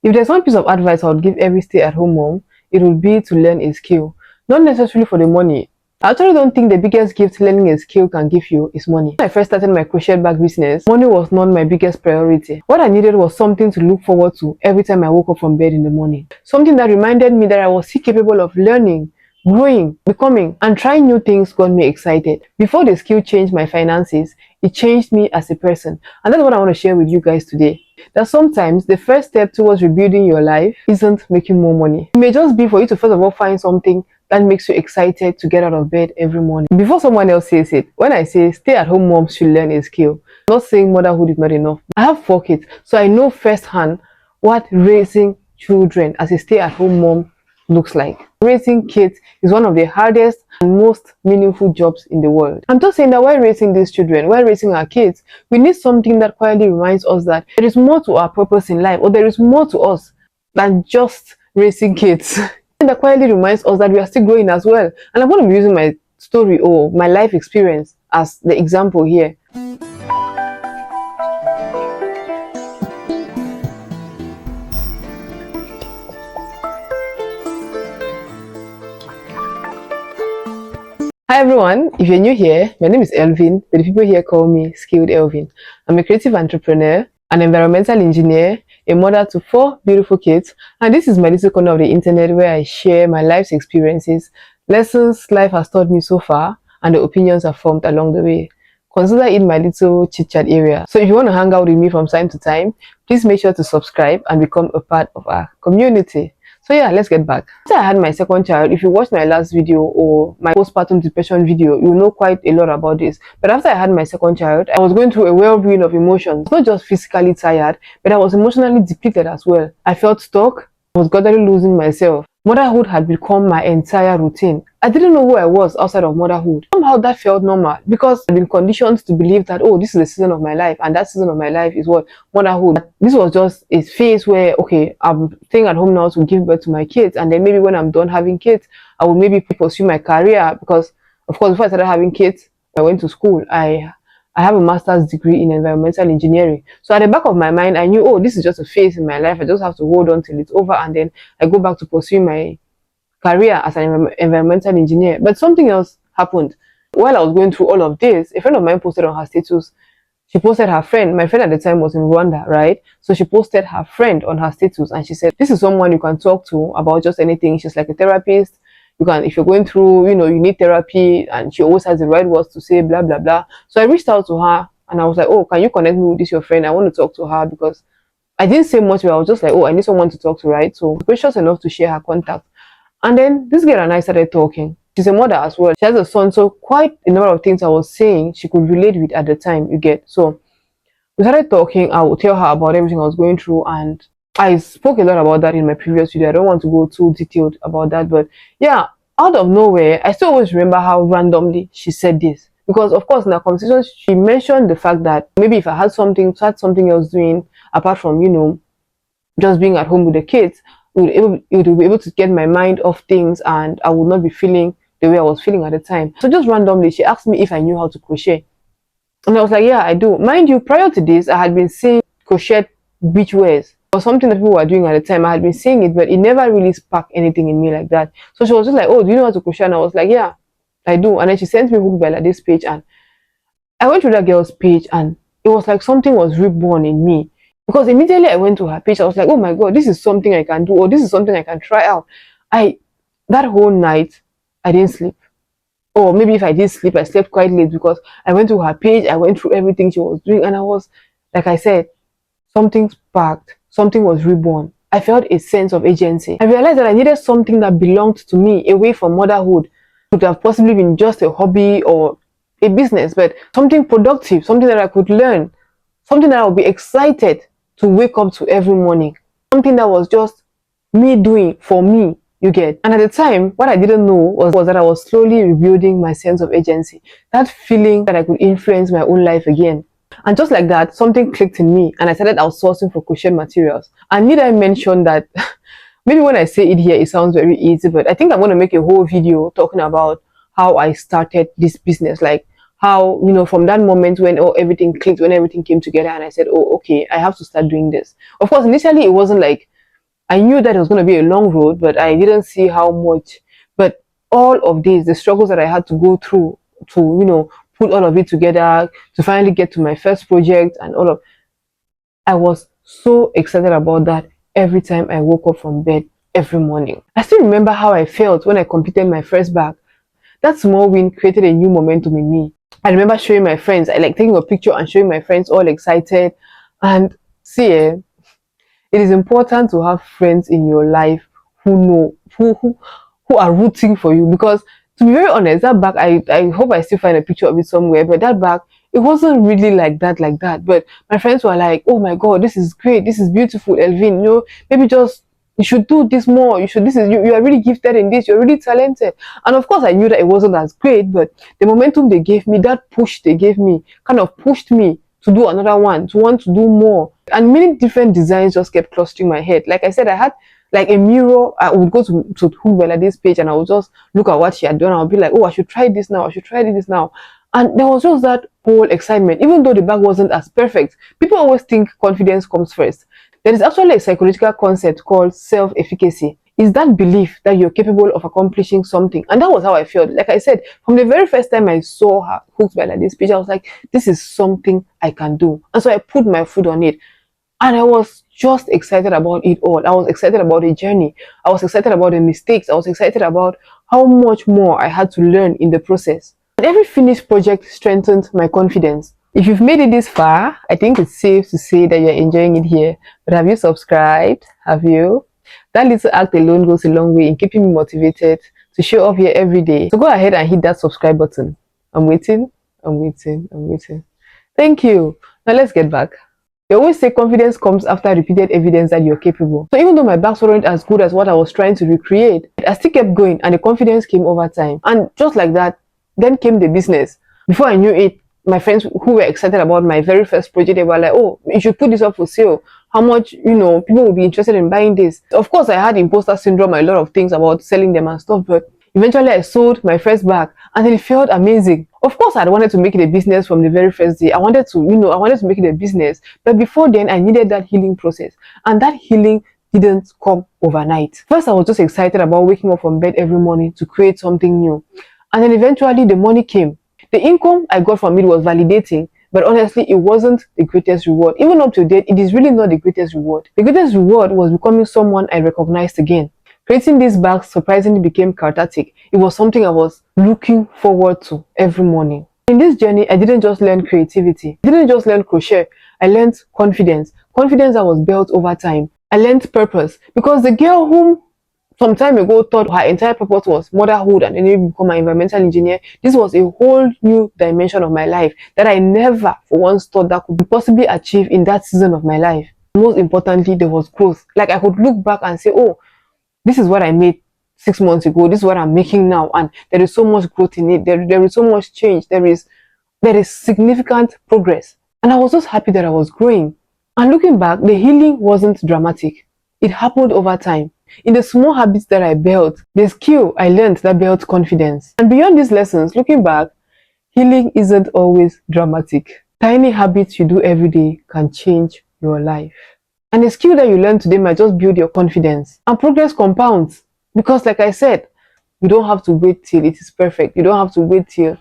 If there's one piece of advice I would give every stay-at-home mom, it would be to learn a skill. Not necessarily for the money. I actually don't think the biggest gift learning a skill can give you is money. When I first started my crochet bag business, money was not my biggest priority. What I needed was something to look forward to every time I woke up from bed in the morning. Something that reminded me that I was still capable of learning, growing, becoming, and trying new things got me excited. Before the skill changed my finances, it changed me as a person. And that's what I want to share with you guys today. That sometimes the first step towards rebuilding your life isn't making more money. It may just be for you to first of all find something that makes you excited to get out of bed every morning. Before someone else says it, when I say stay-at-home moms should learn a skill, I'm not saying motherhood is not enough. I have 4 kids, so I know firsthand what raising children as a stay-at-home mom looks like. Raising kids is one of the hardest and most meaningful jobs in the world. I'm just saying that while raising these children, while raising our kids, we need something that quietly reminds us that there is more to our purpose in life, or there is more to us than just raising kids. That quietly reminds us that we are still growing as well. And I'm going to be using my story or my life experience as the example here. Hi everyone, if you're new here, my name is Elvin, but the people here call me Skilled Elvin. I'm a creative entrepreneur, an environmental engineer, a mother to 4 beautiful kids, and this is my little corner of the internet where I share my life's experiences, lessons life has taught me so far, and the opinions I've formed along the way. Consider it my little chit-chat area. So if you want to hang out with me from time to time, please make sure to subscribe and become a part of our community. So yeah, let's get back. After I had my second child, if you watched my last video or my postpartum depression video, you know quite a lot about this. But after I had my second child, I was going through a whirlwind of emotions. Not just physically tired, but I was emotionally depleted as well. I felt stuck. I was gradually losing myself. Motherhood had become my entire routine. I didn't know who I was outside of motherhood. Somehow that felt normal because I've been conditioned to believe that, oh, this is the season of my life, and that season of my life is what? Motherhood. This was just a phase where, okay, I'm staying at home now to give birth to my kids, and then maybe when I'm done having kids, I will maybe pursue my career because, of course, before I started having kids, I went to school. I have a master's degree in environmental engineering. So at the back of my mind, I knew, oh, this is just a phase in my life. I just have to hold on till it's over, and then I go back to pursue my career as an environmental engineer. But something else happened. While I was going through all of this, a friend of mine posted on her status. She posted her friend. My friend at the time was in Rwanda, right? So she posted her friend on her status, and she said, this is someone you can talk to about just anything. She's like a therapist. You can, if you're going through, you need therapy, and she always has the right words to say, blah, blah, blah. So I reached out to her, and I was like, oh, can you connect me with this, your friend? I want to talk to her, because I didn't say much, but I was just like, oh, I need someone to talk to, right? So gracious enough to share her contact. And then this girl and I started talking. She's a mother as well. She has a son, so quite a number of things I was saying she could relate with at the time, you get. So we started talking. I would tell her about everything I was going through, and I spoke a lot about that in my previous video. I don't want to go too detailed about that, but yeah, out of nowhere, I still always remember how randomly she said this. Because of course in our conversation, she mentioned the fact that maybe if I had something else doing apart from, just being at home with the kids, it would be able to get my mind off things, and I would not be feeling the way I was feeling at the time. So just randomly, she asked me if I knew how to crochet. And I was like, yeah, I do. Mind you, prior to this, I had been seeing crochet beach wears or something that people were doing at the time. I had been seeing it, but it never really sparked anything in me like that. So she was just like, oh, do you know how to crochet? And I was like, yeah, I do. And then she sent me Hook by this page, and I went through that girl's page, and it was like something was reborn in me. Because immediately I went to her page, I was like, oh my God, this is something I can do, or this is something I can try out. That whole night, I didn't sleep. Or maybe if I did sleep, I slept quite late because I went to her page, I went through everything she was doing, and I was, like I said, something sparked, something was reborn. I felt a sense of agency. I realized that I needed something that belonged to me, away from motherhood. It could have possibly been just a hobby or a business, but something productive, something that I could learn, something that I would be excited to wake up to every morning, something that was just me doing for me. You get. And at the time, what I didn't know was that I was slowly rebuilding my sense of agency, that feeling that I could influence my own life again. And just like that, something clicked in me, and I started outsourcing for crochet materials. And need I mention that maybe when I say it here, it sounds very easy, but I think I'm going to make a whole video talking about how I started this business, like how, from that moment when everything clicked, when everything came together, and I said, oh, okay, I have to start doing this. Of course, initially it wasn't like I knew that it was going to be a long road, but I didn't see how much. But all of this, the struggles that I had to go through to, put all of it together, to finally get to my first project and all of, I was so excited about that every time I woke up from bed every morning. I still remember how I felt when I completed my first bag. That small win created a new momentum in me. I remember showing my friends, I like taking a picture and showing my friends all excited. And see, it is important to have friends in your life who know who are rooting for you, because to be very honest, that bag, I hope I still find a picture of it somewhere, but that bag, it wasn't really like that, but my friends were like, oh my god, this is great, this is beautiful, Elvin, maybe just you should do this more, you are really gifted in this, you're really talented. And of course I knew that it wasn't as great, but the momentum they gave me, that push they gave me, kind of pushed me to do another one, to want to do more. And many different designs just kept clustering my head. Like I said, I had like a mirror. I would go to this page and I would just look at what she had done. I would be like, oh, I should try this now. I should try this now. And there was just that whole excitement. Even though the bag wasn't as perfect, people always think confidence comes first. There is actually a psychological concept called self-efficacy. Is that belief that you're capable of accomplishing something. And that was how I felt. Like I said, from the very first time I saw her hooked by this page, I was like, this is something I can do. And so I put my foot on it. And I was just excited about it all. I was excited about the journey. I was excited about the mistakes. I was excited about how much more I had to learn in the process. And every finished project strengthened my confidence. If you've made it this far, I think it's safe to say that you're enjoying it here. But have you subscribed? Have you? That little act alone goes a long way in keeping me motivated to show up here every day. So go ahead and hit that subscribe button. I'm waiting. Thank you. Now let's get back. They always say confidence comes after repeated evidence that you're capable. So even though my bags weren't as good as what I was trying to recreate, I still kept going and the confidence came over time. And just like that, then came the business. Before I knew it, my friends who were excited about my very first project, they were like, oh, you should put this up for sale. How much, people will be interested in buying this. Of course, I had imposter syndrome, a lot of things about selling them and stuff, but eventually I sold my first bag and it felt amazing. Of course, I wanted to make it a business from the very first day. I wanted to make it a business. But before then, I needed that healing process. And that healing didn't come overnight. First, I was just excited about waking up from bed every morning to create something new. And then eventually the money came. The income I got from it was validating, but honestly, it wasn't the greatest reward. Even up to date, it is really not the greatest reward. The greatest reward was becoming someone I recognized again. Creating these bags surprisingly became cathartic. It was something I was looking forward to every morning. In this journey, I didn't just learn creativity. I didn't just learn crochet. I learned confidence. Confidence that was built over time. I learned purpose. Because the girl whom some time ago thought her entire purpose was motherhood and then become an environmental engineer, this was a whole new dimension of my life that I never for once thought that could possibly achieve in that season of my life. Most importantly, there was growth. Like I could look back and say, oh, this is what I made 6 months ago, this is what I'm making now, and there is so much growth in it, there is so much change, there is significant progress. And I was just happy that I was growing. And looking back, the healing wasn't dramatic. It happened over time. In the small habits that I built, the skill I learned that built confidence. And beyond these lessons, looking back, healing isn't always dramatic. Tiny habits you do every day can change your life. And a skill that you learn today might just build your confidence. And progress compounds. Because like I said, you don't have to wait till it is perfect. You don't have to wait till,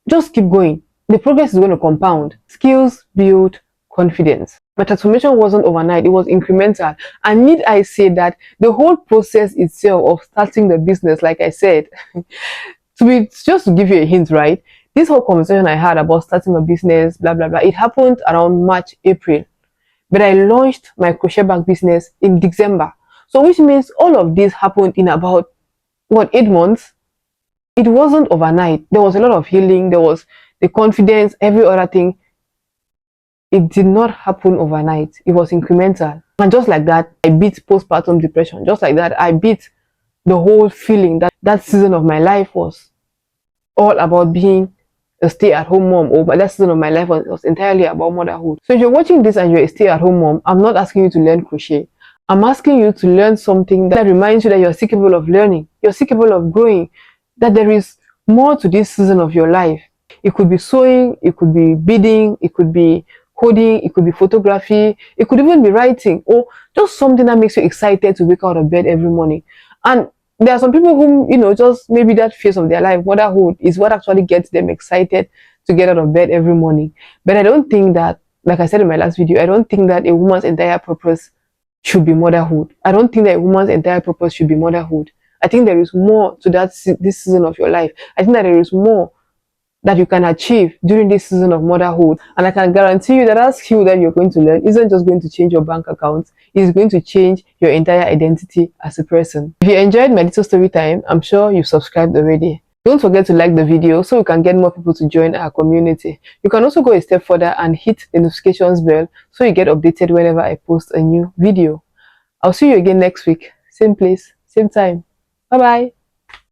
just keep going. The progress is going to compound. Skills build confidence. My transformation wasn't overnight. It was incremental. And need I say that the whole process itself of starting the business, like I said, just to give you a hint, right? This whole conversation I had about starting a business, blah, blah, blah, it happened around March, April. But I launched my crochet bag business in December. So which means all of this happened in about, 8 months? It wasn't overnight. There was a lot of healing. There was the confidence, every other thing. It did not happen overnight. It was incremental. And just like that, I beat postpartum depression. Just like that, I beat the whole feeling that that season of my life was all about being a stay-at-home mom, or that season of my life was entirely about motherhood. So if you're watching this and you're a stay-at-home mom, I'm not asking you to learn crochet. I'm asking you to learn something that reminds you that you're still capable of learning, you're still capable of growing, that there is more to this season of your life. It could be sewing, it could be beading, it could be coding, it could be photography, it could even be writing, or just something that makes you excited to wake out of bed every morning. And there are some people whom, just maybe that phase of their life, motherhood, is what actually gets them excited to get out of bed every morning. But I don't think that, like I said in my last video, I don't think that a woman's entire purpose should be motherhood. I don't think that a woman's entire purpose should be motherhood. I think there is more to this season of your life. I think that there is more that you can achieve during this season of motherhood. And I can guarantee you that that skill that you're going to learn isn't just going to change your bank account, it's going to change your entire identity as a person. If you enjoyed my little story time, I'm sure you've subscribed already. Don't forget to like the video so we can get more people to join our community. You can also go a step further and hit the notifications bell so you get updated whenever I post a new video. I'll see you again next week. Same place, same time. Bye bye.